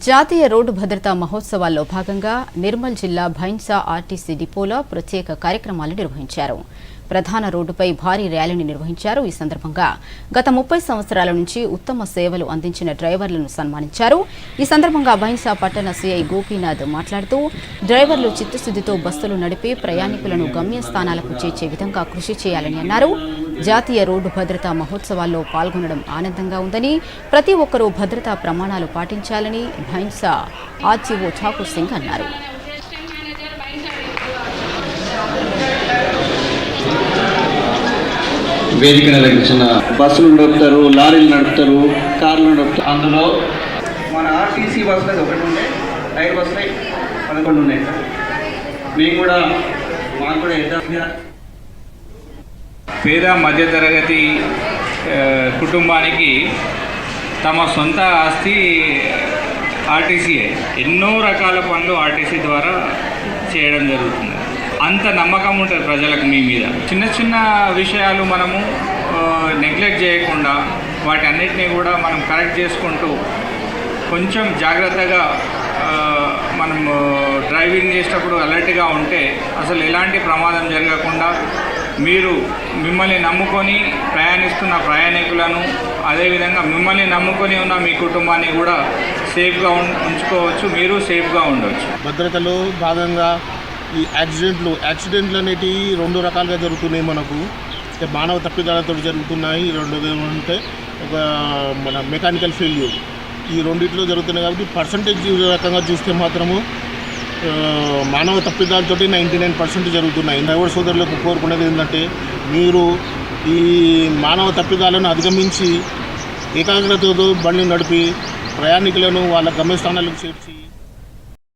జాతీయ రోడ్డు భద్రతా మహోత్సవాల్లో భాగంగా నిర్మల్ జిల్లా భైన్సా ఆర్టీసీ డిపోలో ప్రత్యేక కార్యక్రమాలు నిర్వహించారు. ప్రధాన రోడ్డుపై భారీ ర్యాలీని నిర్వహించారు. ఈ సందర్భంగా గత 30 సంవత్సరాల నుంచి ఉత్తమ సేవలు అందించిన డ్రైవర్లను సన్మానించారు. ఈ సందర్భంగా భైన్సా పట్టణ సీఐ గోపీనాథ్ మాట్లాడుతూ డ్రైవర్లు చిత్తశుద్ధితో బస్సులు నడిపి ప్రయాణికులను గమ్యస్థానాలకు చేర్చే విధంగా కృషి చేయాలని అన్నారు. జాతీయ రోడ్డు భద్రతా మహోత్సవాల్లో పాల్గొనడం ఆనందంగా ఉందని, ప్రతి ఒక్కరూ భద్రతా ప్రమాణాలు పాటించాలని భైన్సా ఆర్టీఓ ఠాకూర్ సింగ్ అన్నారు. వేదిక నిర్వహించిన బస్సులు నడుపుతారు, లారీలు నడుపుతారు, కార్లు నడుపుతారు. అందులో మన ఆర్టీసీ బస్సులు ఒకటి ఉండే, రైలు బస్సులు 11 ఉన్నాయి. మేము కూడా మాకు కూడా పేద మధ్యతరగతి కుటుంబానికి తమ సొంత ఆస్తి ఆర్టీసీయే. ఎన్నో రకాల పనులు ఆర్టీసీ ద్వారా చేయడం జరుగుతుంది. అంత నమ్మకం ఉంటుంది ప్రజలకు మీ మీద. చిన్న చిన్న విషయాలు మనము నెగ్లెక్ట్ చేయకుండా వాటి అన్నిటినీ కూడా మనం కరెక్ట్ చేసుకుంటూ కొంచెం జాగ్రత్తగా మనం డ్రైవింగ్ చేసేటప్పుడు అలర్ట్గా ఉంటే అసలు ఎలాంటి ప్రమాదం జరగకుండా మీరు మిమ్మల్ని నమ్ముకొని ప్రయాణిస్తున్న ప్రయాణికులను, అదేవిధంగా మిమ్మల్ని నమ్ముకొని ఉన్న మీ కుటుంబాన్ని కూడా సేఫ్గా ఉంచుకోవచ్చు. మీరు సేఫ్గా ఉండవచ్చు. భద్రతలో భాగంగా ఈ యాక్సిడెంట్లు అనేటివి 2 రకాలుగా జరుగుతున్నాయి. మనకు మానవ తప్పిదాలతో జరుగుతున్నాయి. రెండోది ఏమంటే మన మెకానికల్ ఫెయిల్యూర్. ఈ రెండిట్లో జరుగుతున్నాయి కాబట్టి పర్సంటేజ్ రకంగా చూస్తే మాత్రము మానవ తప్పిదాలతో 99% జరుగుతున్నాయి. డ్రైవర్ సోదరులకు కోరుకునేది ఏంటంటే మీరు ఈ మానవ తప్పిదాలను అధిగమించి ఏకాగ్రతతో బండి నడిపి ప్రయాణికులను వాళ్ళ గమ్యస్థానాలకు చేర్చి